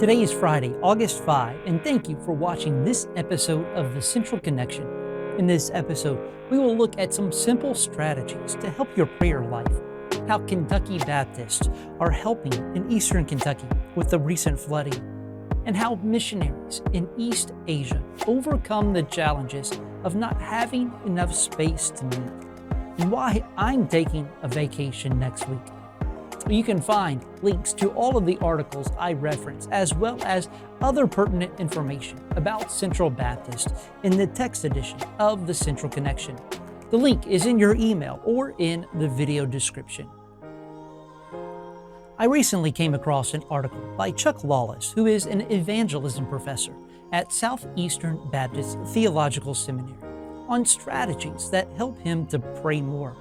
Today is Friday, August 5, and thank you for watching this episode of The Central Connection. In this episode, we will look at some simple strategies to help your prayer life, how Kentucky Baptists are helping in eastern Kentucky with the recent flooding, and how missionaries in East Asia overcome the challenges of not having enough space to meet, and why I'm taking a vacation next week. You can find links to all of the articles I reference, as well as other pertinent information about Central Baptist in the text edition of The Central Connection. The link is in your email or in the video description. I recently came across an article by Chuck Lawless, who is an evangelism professor at Southeastern Baptist Theological Seminary, on strategies that help him to pray more.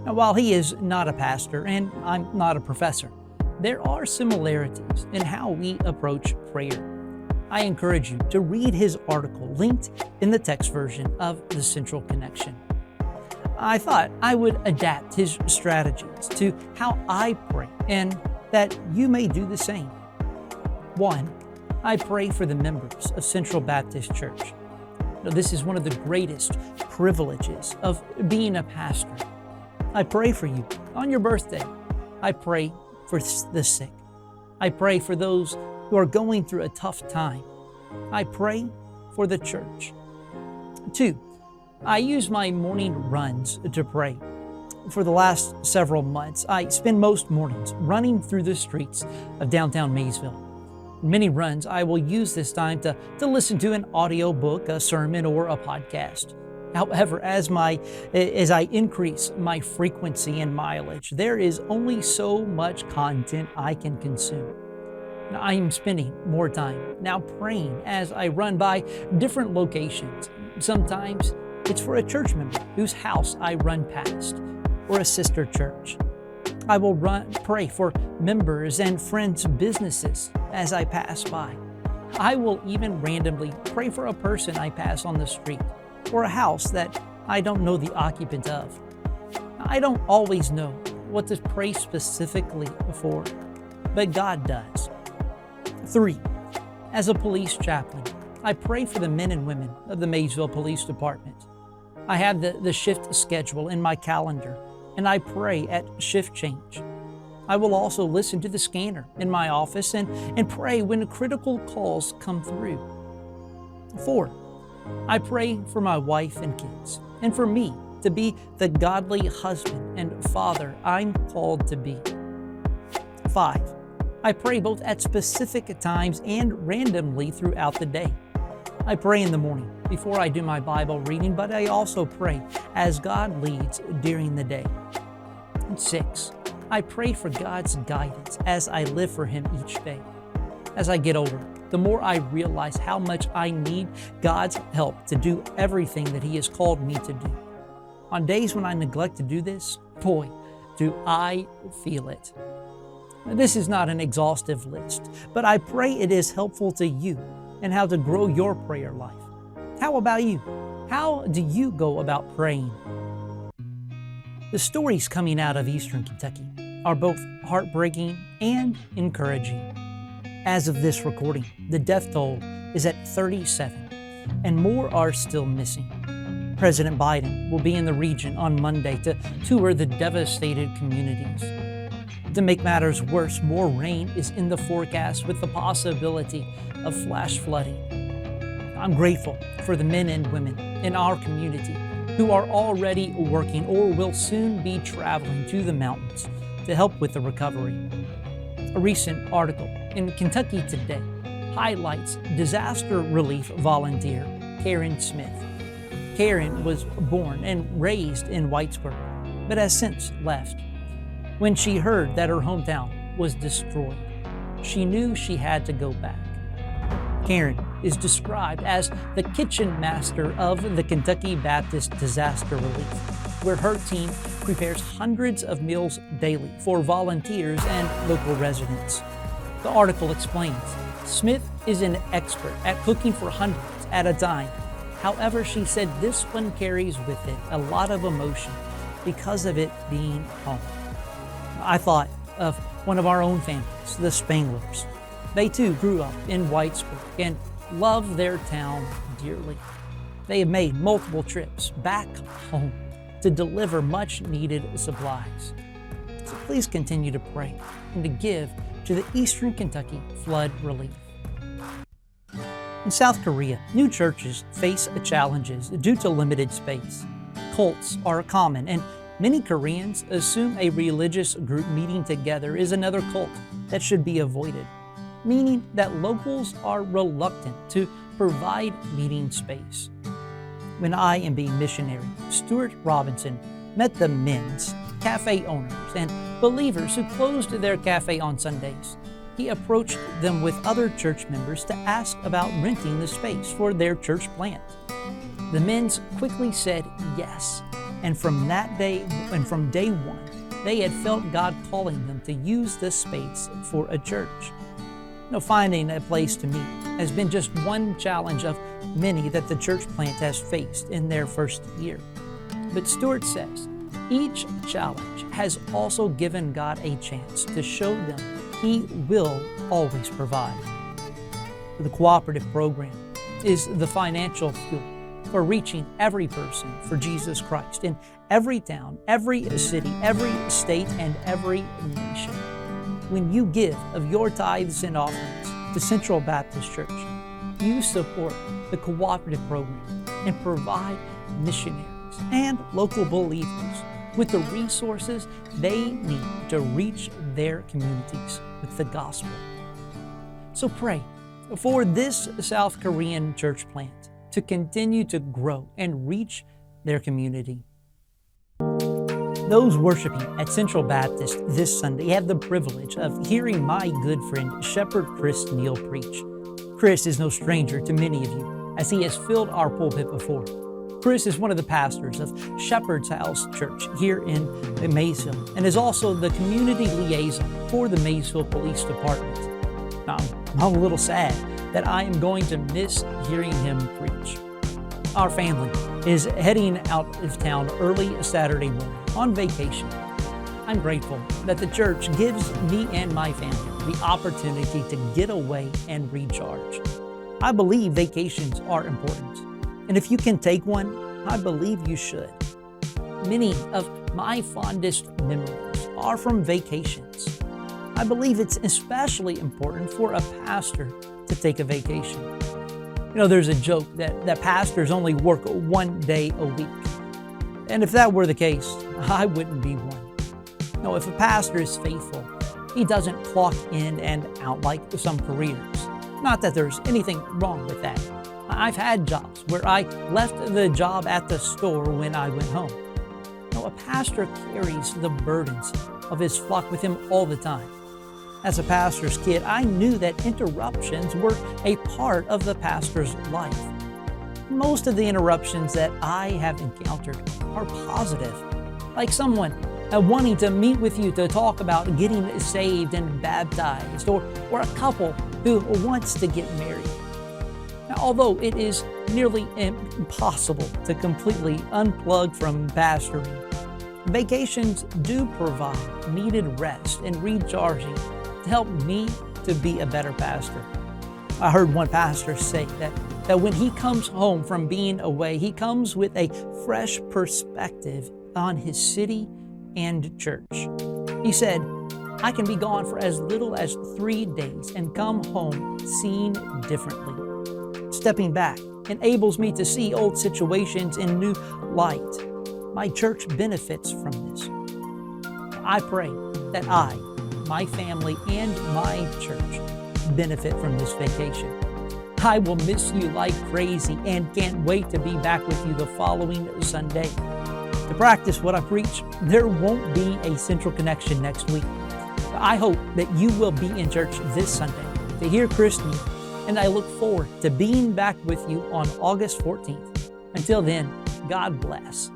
Now, while he is not a pastor and I'm not a professor, there are similarities in how we approach prayer. I encourage you to read his article linked in the text version of The Central Connection. I thought I would adapt his strategies to how I pray and that you may do the same. 1. I pray for the members of Central Baptist Church. Now, this is one of the greatest privileges of being a pastor. I pray for you on your birthday. I pray for the sick. I pray for those who are going through a tough time. I pray for the church. 2, I use my morning runs to pray. For the last several months, I spend most mornings running through the streets of downtown Maysville. In many runs, I will use this time to listen to an audio book, a sermon, or a podcast. However, as I increase my frequency and mileage, there is only so much content I can consume. Now, I am spending more time now praying as I run by different locations. Sometimes it's for a church member whose house I run past, or a sister church. I will pray for members and friends' businesses as I pass by. I will even randomly pray for a person I pass on the street, or a house that I don't know the occupant of. I don't always know what to pray specifically for, but God does. 3, as a police chaplain, I pray for the men and women of the Maysville Police Department. I have the shift schedule in my calendar, and I pray at shift change. I will also listen to the scanner in my office and pray when critical calls come through. 4, I pray for my wife and kids, and for me to be the godly husband and father I'm called to be. 5, I pray both at specific times and randomly throughout the day. I pray in the morning before I do my Bible reading, but I also pray as God leads during the day. And 6, I pray for God's guidance as I live for Him each day. As I get older, the more I realize how much I need God's help to do everything that He has called me to do. On days when I neglect to do this, boy, do I feel it. This is not an exhaustive list, but I pray it is helpful to you and how to grow your prayer life. How about you? How do you go about praying? The stories coming out of Eastern Kentucky are both heartbreaking and encouraging. As of this recording, the death toll is at 37, and more are still missing. President Biden will be in the region on Monday to tour the devastated communities. To make matters worse, more rain is in the forecast with the possibility of flash flooding. I'm grateful for the men and women in our community who are already working or will soon be traveling to the mountains to help with the recovery. A recent article in Kentucky Today highlights disaster relief volunteer Karen Smith. Karen was born and raised in Whitesburg, but has since left. When she heard that her hometown was destroyed, she knew she had to go back. Karen is described as the kitchen master of the Kentucky Baptist Disaster Relief, where her team prepares hundreds of meals daily for volunteers and local residents. The article explains, Smith is an expert at cooking for hundreds at a time. However, she said this one carries with it a lot of emotion because of it being home. I thought of one of our own families, the Spanglers. They too grew up in Whitesburg and love their town dearly. They have made multiple trips back home to deliver much needed supplies. So please continue to pray and to give to the Eastern Kentucky flood relief. In South Korea, new churches face challenges due to limited space. Cults are common, and many Koreans assume a religious group meeting together is another cult that should be avoided, meaning that locals are reluctant to provide meeting space. When I Am Being Missionary, Stuart Robinson met the men's cafe owners and believers who closed their cafe on Sundays. He approached them with other church members to ask about renting the space for their church plant. The men quickly said yes, and from that day and from day one, they had felt God calling them to use the space for a church. Finding a place to meet has been just one challenge of many that the church plant has faced in their first year. But Stuart says, each challenge has also given God a chance to show them He will always provide. The cooperative program is the financial fuel for reaching every person for Jesus Christ in every town, every city, every state, and every nation. When you give of your tithes and offerings to Central Baptist Church, you support the cooperative program and provide missionaries and local believers with the resources they need to reach their communities with the gospel. So pray for this South Korean church plant to continue to grow and reach their community. Those worshiping at Central Baptist this Sunday have the privilege of hearing my good friend Shepherd Chris Neal preach. Chris is no stranger to many of you, as he has filled our pulpit before. Chris is one of the pastors of Shepherd's House Church here in Maysville and is also the community liaison for the Maysville Police Department. Now, I'm a little sad that I am going to miss hearing him preach. Our family is heading out of town early Saturday morning on vacation. I'm grateful that the church gives me and my family the opportunity to get away and recharge. I believe vacations are important, and if you can take one, I believe you should. Many of my fondest memories are from vacations. I believe it's especially important for a pastor to take a vacation. There's a joke that pastors only work one day a week. And if that were the case, I wouldn't be one. No, if a pastor is faithful, he doesn't clock in and out like some careers. Not that there's anything wrong with that. I've had jobs where I left the job at the store when I went home. No, a pastor carries the burdens of his flock with him all the time. As a pastor's kid, I knew that interruptions were a part of the pastor's life. Most of the interruptions that I have encountered are positive, like someone wanting to meet with you to talk about getting saved and baptized, or a couple who wants to get married. Now, although it is nearly impossible to completely unplug from pastoring, vacations do provide needed rest and recharging to help me to be a better pastor. I heard one pastor say that when he comes home from being away, he comes with a fresh perspective on his city and church. He said, I can be gone for as little as 3 days and come home seen differently. Stepping back enables me to see old situations in new light. My church benefits from this. I pray that I, my family, and my church benefit from this vacation. I will miss you like crazy and can't wait to be back with you the following Sunday. To practice what I preach, there won't be a Central Connection next week. I hope that you will be in church this Sunday to hear Chris Neal, and I look forward to being back with you on August 14th. Until then, God bless.